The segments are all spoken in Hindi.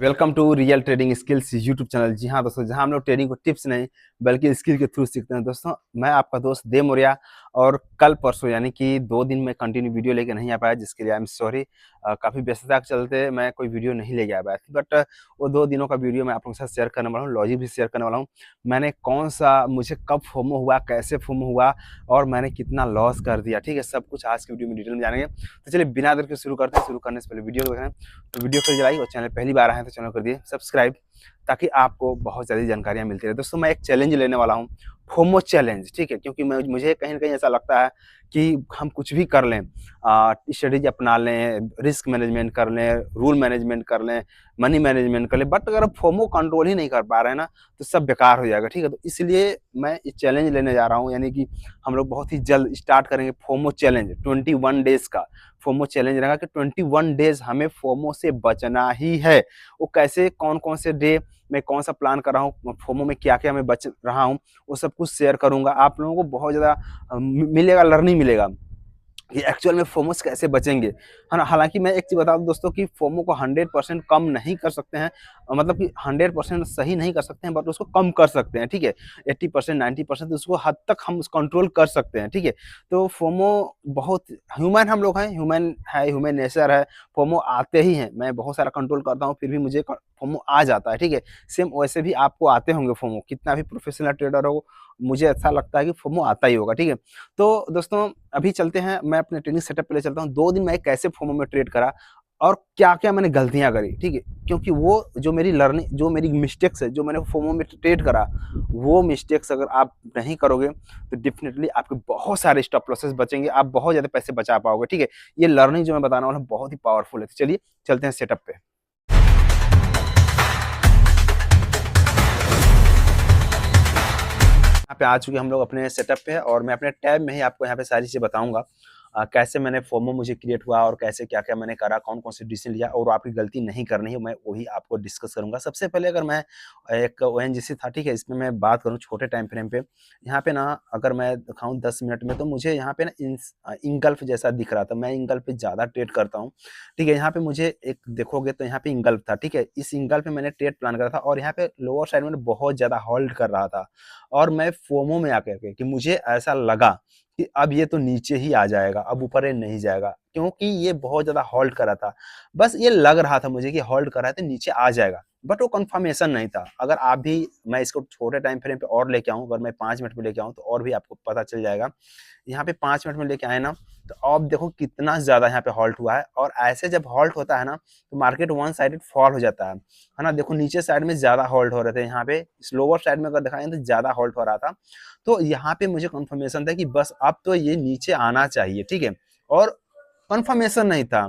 Welcome to real trading skills YouTube channel. जी हाँ दोस्तों, जहाँ हम लोग ट्रेडिंग को टिप्स नहीं बल्कि स्किल के थ्रू सीखते हैं। दोस्तों मैं आपका दोस्त देव मौर्या, और कल परसों यानी कि 2 दिन में कंटिन्यू वीडियो लेके नहीं आ पाया, जिसके लिए आई एम सॉरी। काफ़ी व्यस्तता के चलते मैं कोई वीडियो नहीं लेके आ पाया, बट वो 2 दिनों का वीडियो मैं आप लोगों के साथ शेयर करने वाला हूँ, लॉजिक भी शेयर करने वाला हूँ। मैंने कौन सा, मुझे कब फोमो हुआ, कैसे फोमो हुआ और मैंने कितना लॉस कर दिया, ठीक है, सब कुछ आज की वीडियो में डिटेल में जानेंगे। तो चलिए बिना देर के शुरू करते हैं। शुरू करने से पहले वीडियो को देखें तो वीडियो को लाइक, और चैनल पहली बार आए हैं तो चैनल कर दिए सब्सक्राइब, ताकि आपको बहुत ज़्यादा जानकारियाँ मिलती रहे। दोस्तों मैं एक चैलेंज लेने वाला हूँ, फोमो चैलेंज, ठीक है, क्योंकि मुझे कहीं न कहीं ऐसा लगता है कि हम कुछ भी कर लें, स्ट्रेटेजी अपना लें, रिस्क मैनेजमेंट कर लें, रूल मैनेजमेंट कर लें, मनी मैनेजमेंट कर लें, बट अगर फोमो कंट्रोल ही नहीं कर पा रहे हैं ना, तो सब बेकार हो जाएगा, ठीक है। तो इसलिए मैं ये चैलेंज लेने जा रहा हूँ, यानी कि हम लोग बहुत ही जल्द स्टार्ट करेंगे फोमो चैलेंज। 21 डेज़ का फोमो चैलेंज रहेगा कि 21 डेज़ हमें फोमो से बचना ही है। वो कैसे, कौन-कौन से डे मैं कौन-सा प्लान कर रहा हूँ, फोमो में क्या-क्या मैं बच रहा हूँ, वो सब कुछ शेयर करूँगा। आप लोगों को बहुत ज़्यादा मिलेगा, लर्निंग मिलेगा कि एक्चुअल में फोमो से कैसे बचेंगे, है ना। हालाँकि मैं एक चीज़ बता दूँ दोस्तों कि फोमो को 100% कम नहीं कर सकते हैं, मतलब कि 100% सही नहीं कर सकते हैं, बट उसको कम कर सकते हैं, ठीक है। 80% 90% उसको हद तक हम कंट्रोल कर सकते हैं, ठीक है। तो फोमो बहुत ह्यूमन हम लोग हैं, ह्यूमन है, ह्यूमन नेचर है, फोमो आते ही हैं। मैं बहुत सारा कंट्रोल करता हूँ, फिर भी मुझे फोमो आ जाता है, ठीक है। सेम वैसे भी आपको आते होंगे फोमो, कितना भी प्रोफेशनल ट्रेडर हो, मुझे ऐसा लगता है कि फोमो आता ही होगा, ठीक है। तो दोस्तों अभी चलते हैं, मैं अपने ट्रेडिंग सेटअप पे ले चलता हूँ। 2 दिन मैं कैसे फोमो में ट्रेड करा और क्या-क्या मैंने गलतियाँ करी, ठीक है? क्योंकि वो जो मेरी लर्निंग, जो मेरी मिस्टेक्स है, जो मैंने फोमो में ट्रेड करा, वो मिस्टेक्स अगर आप नहीं करोगे, तो डेफिनिटली आपके बहुत सारे स्टॉप लॉसेस बचेंगे, आप बहुत ज़्यादा पैसे बचा पाओगे, ठीक है? ये लर्निंग जो मैं बताने वाला हूँ बहुत ही पावरफुल है। तो चलिए चलते हैं सेटअप पे। यहाँ पे आ चुके हम लोग अपने सेटअप पे, और मैं अपने टैब में ही आपको यहाँ पे सारी चीज़ें बताऊँगा। कैसे मैंने फोमो मुझे क्रिएट हुआ और कैसे क्या-क्या मैंने करा, कौन-कौन से डिसीज़न लिया, और आपकी गलती नहीं करनी है, मैं वही आपको डिस्कस करूँगा। सबसे पहले अगर मैं एक ओएनजीसी था, ठीक है, इसमें मैं बात करूँ छोटे टाइम फ्रेम पे, यहाँ पे ना अगर मैं दिखाऊँ 10 मिनट में, तो मुझे यहाँ पे ना इंगल्फ जैसा दिख रहा था। मैं इंगल्फ पे ज़्यादा ट्रेड करता हूँ, ठीक है। यहाँ पे मुझे एक देखोगे तो यहाँ पे इंगल्फ था, ठीक है। इस इंगल्फ में मैंने ट्रेड प्लान करा था, और यहाँ पे लोअर साइड में बहुत ज़्यादा होल्ड कर रहा था, और मैं फोमो में आकर के कि मुझे ऐसा लगा कि अब ये तो नीचे ही आ जाएगा, अब ऊपर ये नहीं जाएगा, क्योंकि ये बहुत ज़्यादा होल्ड कर रहा था। बस ये लग रहा था मुझे कि होल्ड कर रहा है तो नीचे आ जाएगा, बट वो कन्फर्मेशन नहीं था। अगर आप भी, मैं इसको छोटे टाइम फ्रेम पे और लेके आऊँ, अगर मैं 5 मिनट में लेके आऊँ, तो और भी आपको पता चल जाएगा। यहाँ पे 5 मिनट में लेके आए ना, तो अब देखो कितना ज़्यादा यहाँ पे हॉल्ट हुआ है, और ऐसे जब हॉल्ट होता है ना, तो मार्केट वन साइडेड फॉल हो जाता है ना। देखो नीचे साइड में ज़्यादा होल्ड हो रहे थे, यहाँ पे स्लोअर साइड में अगर दिखाएँ तो ज़्यादा होल्ड हो रहा था। तो यहाँ पे मुझे कन्फर्मेशन था कि बस अब तो ये नीचे आना चाहिए, ठीक है। और कन्फर्मेशन नहीं था,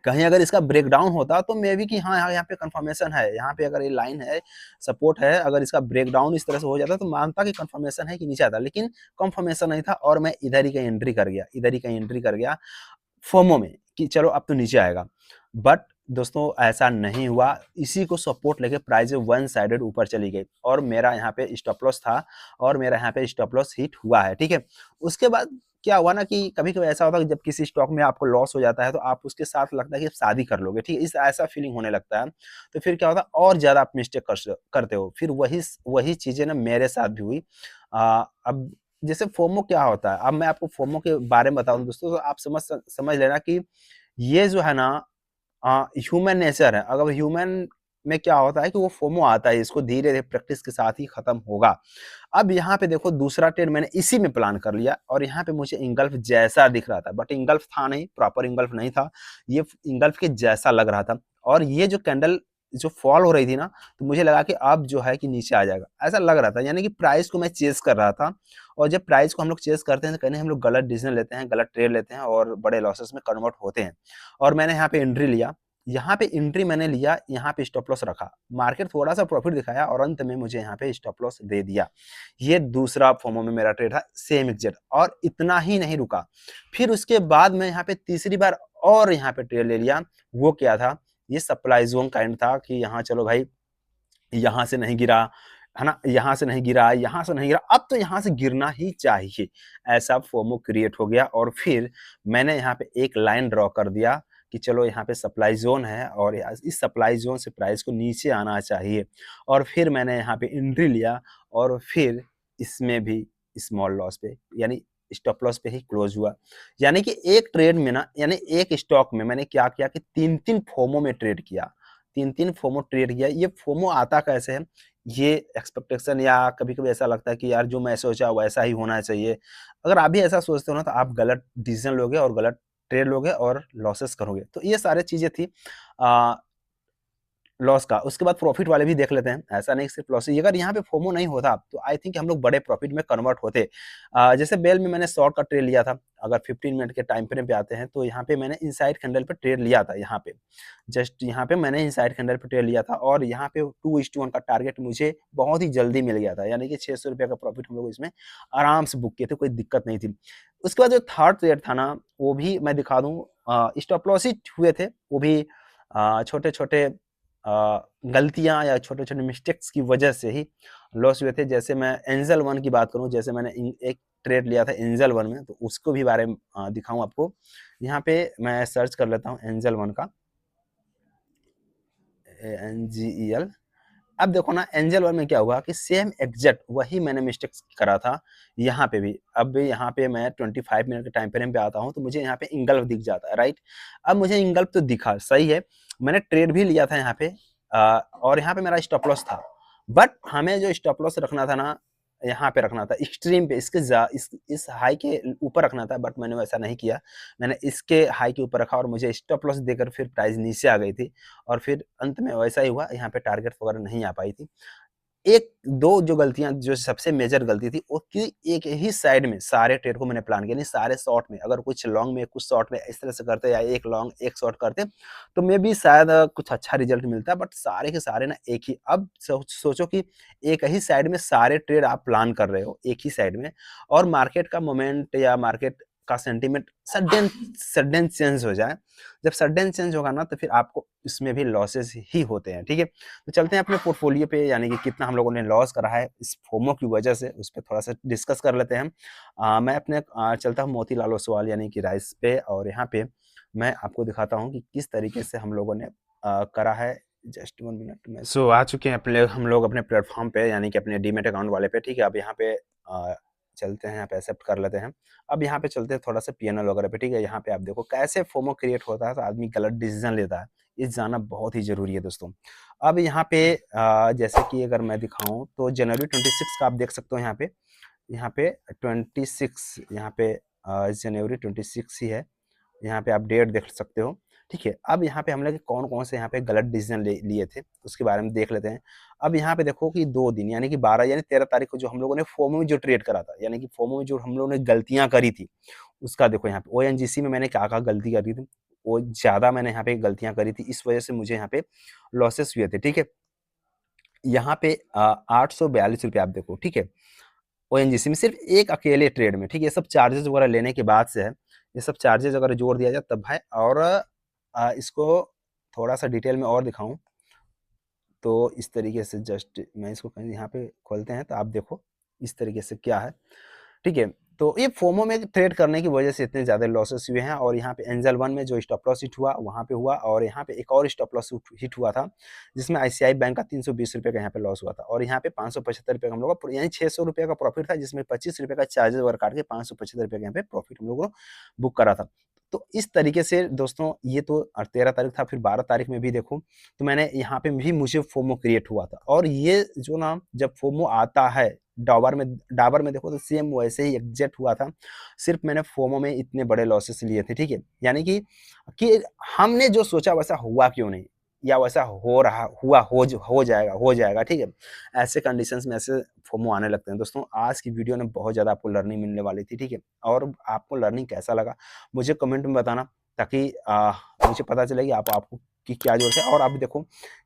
कहीं अगर इसका ब्रेकडाउन होता तो मे बी कि हाँ, यहाँ पे कन्फर्मेशन है, यहाँ पे अगर ये लाइन है, सपोर्ट है, अगर इसका ब्रेकडाउन इस तरह से हो जाता तो मानता कि कन्फर्मेशन है कि नीचे आता, लेकिन कन्फर्मेशन नहीं था, और मैं इधर ही कहीं एंट्री कर गया, इधर ही कहीं एंट्री कर गया फोमो में कि चलो अब तो नीचे आएगा। बट दोस्तों ऐसा नहीं हुआ, इसी को सपोर्ट लेके प्राइस वन साइडेड ऊपर चली गई, और मेरा यहाँ पे स्टॉप लॉस था, और मेरा यहाँ पे स्टॉप लॉस हिट हुआ है, ठीक है। उसके बाद क्या हुआ ना कि कभी-कभी ऐसा होता है कि जब किसी स्टॉक में आपको लॉस हो जाता है, तो आप उसके साथ लगता है कि शादी कर लोगे, ठीक है, इस ऐसा फीलिंग होने लगता है। तो फिर क्या होता है, और ज़्यादा आप मिस्टेक करते हो। फिर वही चीज़ें ना मेरे साथ भी हुई। अब जैसे फोमो क्या होता है, अब मैं आपको फोमो के बारे में बताऊँ दोस्तों, तो आप समझ लेना कि ये जो है ना, ह्यूमन नेचर है। अगर ह्यूमन में क्या होता है कि वो फोमो आता है, इसको धीरे-धीरे प्रैक्टिस के साथ ही खत्म होगा। अब यहाँ पे देखो दूसरा ट्रेड मैंने इसी में प्लान कर लिया, और यहाँ पे मुझे इंगल्फ जैसा दिख रहा था, बट इंगल्फ था नहीं, प्रॉपर इंगल्फ नहीं था। ये इंगल्फ के जैसा लग रहा था, और ये जो कैंडल जो फॉल हो रही थी ना, तो मुझे लगा कि अब जो है कि नीचे आ जाएगा, ऐसा लग रहा था। यानी कि प्राइस को मैं चेज़ कर रहा था, और जब प्राइस को हम लोग चेज़ करते हैं तो कहीं हम लोग गलत डिसीजन लेते हैं, गलत ट्रेड लेते हैं, और बड़े लॉसेस में कन्वर्ट होते हैं। और मैंने यहाँ पे एंट्री लिया, यहाँ पे एंट्री मैंने लिया, यहाँ पे स्टॉप लॉस रखा। मार्केट थोड़ा-सा प्रॉफिट दिखाया, और अंत में मुझे यहाँ पे स्टॉप लॉस दे दिया। ये दूसरा फोमो में मेरा ट्रेड था, सेम एग्ज़ैक्ट, और इतना ही नहीं रुका। फिर उसके बाद मैं यहाँ पे तीसरी बार और यहाँ पे ट्रेड ले लिया। वो क्या था, ये सप्लाई ज़ोन काइंड था कि यहाँ चलो भाई, यहाँ से नहीं गिरा, है ना? यहाँ से नहीं गिरा, यहाँ से नहीं गिरा, अब तो यहाँ से गिरना ही चाहिए। ऐसा फोमो क्रिएट हो गया, और फिर मैंने यहाँ पे एक लाइन ड्रॉ कर दिया कि चलो यहाँ पे सप्लाई ज़ोन है और इस सप्लाई ज़ोन से प्राइस को नीचे आना चाहिए, और फिर मैंने यहाँ पे एंट्री लिया और फिर इसमें भी स्मॉल लॉस पे यानी स्टॉप लॉस पे ही क्लोज हुआ। यानी कि एक ट्रेड में ना, यानी एक स्टॉक में मैंने क्या किया कि 3-3 फोमो में ट्रेड किया। 3-3 फोमो ट्रेड किया। ये फोमो आता कैसे है? ये एक्सपेक्टेशन या कभी-कभी ऐसा लगता है कि यार जो मैं सोचा वैसा ही होना चाहिए। अगर आप भी ऐसा सोचते हो ना तो आप गलत डिसीज़न लोगे और गलत ट्रेड लोगे और लॉसेस करोगे। तो ये सारी चीज़ें थी अ, लॉस का। उसके बाद प्रॉफिट वाले भी देख लेते हैं। ऐसा नहीं सिर्फ लॉस ही, अगर यहाँ पे फोमो नहीं होता तो आई थिंक हम लोग बड़े प्रॉफिट में कन्वर्ट होते। जैसे बेल में मैंने शॉर्ट का ट्रेड लिया था। अगर 15 मिनट के टाइम फ्रेम पे आते हैं तो यहाँ पे मैंने इनसाइड कैंडल पे ट्रेड लिया था यहाँ पे। जस्ट यहाँ पे मैंने इनसाइड कैंडल पे ट्रेड लिया था और यहाँ पे 2:1 का टारगेट मुझे बहुत ही जल्दी मिल गया था। यानी कि ₹600 का प्रॉफिट हम लोग इसमें आराम से बुक किए थे, कोई दिक्कत नहीं थी। उसके बाद जो थर्ड ट्रेड था ना, वो भी मैं दिखा दूँ। स्टॉप लॉस ही हुए थे। वो भी छोटे-छोटे गलतियाँ या छोटे-छोटे मिस्टेक्स की वजह से ही लॉस हुए थे। जैसे मैं एंजल वन की बात करूँ, जैसे मैंने एक ट्रेड लिया था एंजल वन में, तो उसको भी बारे में दिखाऊँ आपको। यहाँ पे मैं सर्च कर लेता हूँ एंजल वन का, ANGEL। अब देखो ना एंजल वन में क्या हुआ कि सेम एग्जैक्ट वही मैंने मिस्टेक्स करा था यहाँ पे भी। अब भी यहाँ पे मैं 25 मिनट के टाइम फ्रेम पे आता हूँ तो मुझे यहाँ पे इंगल्फ दिख जाता है, राइट। अब मुझे इंगल्फ तो दिखा, सही है। मैंने ट्रेड भी लिया था यहाँ पे और यहाँ पे मेरा स्टॉप लॉस था। बट हमें जो स्टॉप लॉस रखना था ना, यहाँ पे रखना था एक्सट्रीम पे, इसके इस हाई के ऊपर रखना था, बट मैंने वैसा नहीं किया। मैंने इसके हाई के ऊपर रखा और मुझे स्टॉप लॉस देकर फिर प्राइस नीचे आ गई थी और फिर अंत में वैसा ही हुआ, यहाँ पे टारगेट वगैरह नहीं आ पाई थी। 1-2 जो गलतियाँ, जो सबसे मेजर गलती थी वो कि एक ही साइड में सारे ट्रेड को मैंने प्लान किया, नहीं सारे शॉर्ट में। अगर कुछ लॉन्ग में कुछ शॉर्ट में इस तरह से करते या एक लॉन्ग एक शॉर्ट करते तो मे बी शायद कुछ अच्छा रिजल्ट मिलता, बट सारे के सारे ना एक ही। अब सोचो कि एक ही साइड में सारे ट्रेड आप प्लान कर रहे हो एक ही साइड में, और मार्केट का मोमेंट या मार्केट का सेंटीमेंट सडन सडन चेंज हो जाए। जब सडन चेंज होगा ना तो फिर आपको इसमें भी लॉसेस ही होते हैं, ठीक है। तो चलते हैं अपने पोर्टफोलियो पे, यानी कि कितना हम लोगों ने लॉस करा है इस फोमो की वजह से, उस पे थोड़ा-सा डिस्कस कर लेते हैं। मैं अपने चलता हूँ मोतीलाल ओसवाल यानी कि राइस पे, और यहाँ पे मैं आपको दिखाता हूँ कि किस तरीके से हम लोगों ने करा है। जस्ट 1 मिनट में आ चुके हैं अपने हम लोग अपने प्लेटफ़ॉर्म पे, यानी कि अपने डीमैट अकाउंट वाले पे, ठीक है। अब यहाँ पे चलते हैं, यहाँ पे एक्सेप्ट कर लेते हैं। अब यहाँ पे चलते हैं थोड़ा-सा पीएनएल वगैरह पे, ठीक है। यहाँ पे आप देखो कैसे फोमो क्रिएट होता है तो आदमी गलत डिसीज़न लेता है। ये जानना बहुत ही ज़रूरी है दोस्तों। अब यहाँ पे जैसे कि अगर मैं दिखाऊँ तो जनवरी 26 का आप देख सकते हो यहाँ पे। यहाँ पे 26 यहाँ पे जनवरी 26 ही है। यहाँ पे आप डेट देख सकते हो, ठीक है। अब यहाँ पे हम लोग कौन-कौन से यहाँ पे गलत डिसीज़न लिए थे, उसके बारे में देख लेते हैं। अब यहाँ पे देखो कि 2 दिन यानी कि 12 यानी 13 तारीख को जो हम लोगों ने फोमो में जो ट्रेड करा था, यानी कि फोमो में जो हम लोगों ने गलतियाँ करी थी, उसका देखो यहाँ पे ओएनजीसी में मैंने क्या-क्या गलती करी थी, वो ज़्यादा मैंने यहाँ पे गलतियाँ करी थी, इस वजह से मुझे यहाँ पे लॉसेस हुए थे, ठीक है। यहाँ पे ₹842 आप देखो, ठीक है। ओएनजीसी में सिर्फ एक अकेले ट्रेड में, ठीक है। ये सब चार्जेस वगैरह लेने के बाद से है। ये सब चार्जेस अगर जोड़ दिया जाए तब है। और इसको थोड़ा-सा डिटेल में और दिखाऊँ तो इस तरीके से जस्ट मैं इसको कहीं यहाँ पे खोलते हैं तो आप देखो इस तरीके से क्या है, ठीक है। तो ये फोमो में ट्रेड करने की वजह से इतने ज़्यादा लॉसेस हुए हैं, और यहाँ पे एंजल वन में जो स्टॉप लॉस हिट हुआ वहाँ पे हुआ, और यहाँ पे एक और स्टॉप लॉस हिट हुआ था जिसमें आईसीआई बैंक का ₹320 का यहाँ पे लॉस हुआ था, और यहाँ पे ₹575 का हम लोग का यानी ₹600 का प्रॉफिट था, जिसमें ₹25 का चार्जेस वगैरह काट के ₹575 का यहाँ पे प्रॉफिट हम लोगों को बुक करा था। तो इस तरीके से दोस्तों ये तो 13 तारीख था, फिर 12 तारीख में भी देखो तो मैंने यहाँ पे भी मुझे फोमो क्रिएट हुआ था, और ये जो ना जब फोमो आता है डाबर में देखो तो सेम वैसे ही एग्जैक्ट हुआ था। सिर्फ मैंने फोमो में इतने बड़े लॉसेस लिए थे, ठीक है। यानी कि हमने जो सोचा वैसा हुआ क्यों नहीं, या वैसा हो रहा हुआ हो जाएगा, ठीक है। ऐसे कंडीशंस में ऐसे फोमो आने लगते हैं दोस्तों। आज की वीडियो में बहुत ज़्यादा आपको लर्निंग मिलने वाली थी, ठीक है। और आपको लर्निंग कैसा लगा मुझे कमेंट में बताना, ताकि मुझे पता चले कि आपको की क्या ज़रूरत है। और आप देखो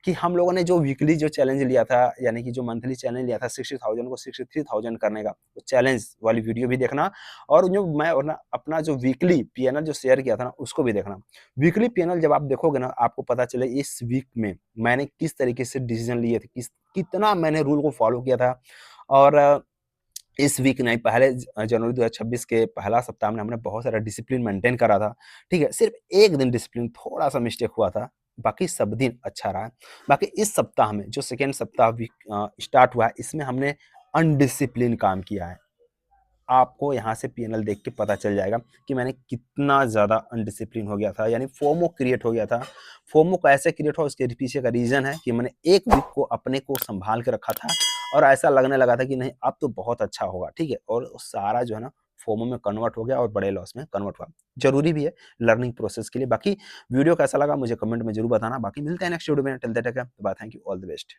कि हम लोगों ने जो वीकली जो चैलेंज लिया था, यानी कि जो मंथली चैलेंज लिया था 60,000 को 63,000 करने का, तो चैलेंज वाली वीडियो भी देखना, और जो मैं और ना अपना जो वीकली पीएनएल जो शेयर किया था ना उसको भी देखना। वीकली पीएनएल जब आप देखोगे ना आपको पता चले इस वीक में मैंने किस तरीके से डिसीजन लिए थे, कितना मैंने रूल को फॉलो किया था, और इस वीक नहीं, पहले जनवरी 2026 के पहला सप्ताह में हमने बहुत सारा डिसिप्लिन मेंटेन करा था, ठीक है? सिर्फ़ 1 दिन डिसिप्लिन थोड़ा-सा मिस्टेक हुआ था, बाकी सब दिन अच्छा रहा। बाकी इस सप्ताह में जो सेकंड सप्ताह स्टार्ट हुआ है, इसमें हमने अनडिसिप्लिन काम किया है। आपको यहाँ से पीएनएल देख के पता चल जाएगा कि मैंने कितना ज़्यादा अनडिसिप्लिन हो गया था, यानी फोमो क्रिएट हो गया था। फोमो कैसे क्रिएट हुआ, उसके पीछे का रीज़न है कि मैंने 1 वीक को अपने को सँभाल के रखा था और ऐसा लगने लगा था कि नहीं अब तो बहुत अच्छा होगा, ठीक है? और सारा जो है ना फोमो में कन्वर्ट हो गया और बड़े लॉस में कन्वर्ट हुआ। ज़रूरी भी है लर्निंग प्रोसेस के लिए। बाकी वीडियो कैसा लगा मुझे कमेंट में ज़रूर बताना। बाकी मिलते हैं नेक्स्ट वीडियो में, till that take care, bye, thank you, all the best.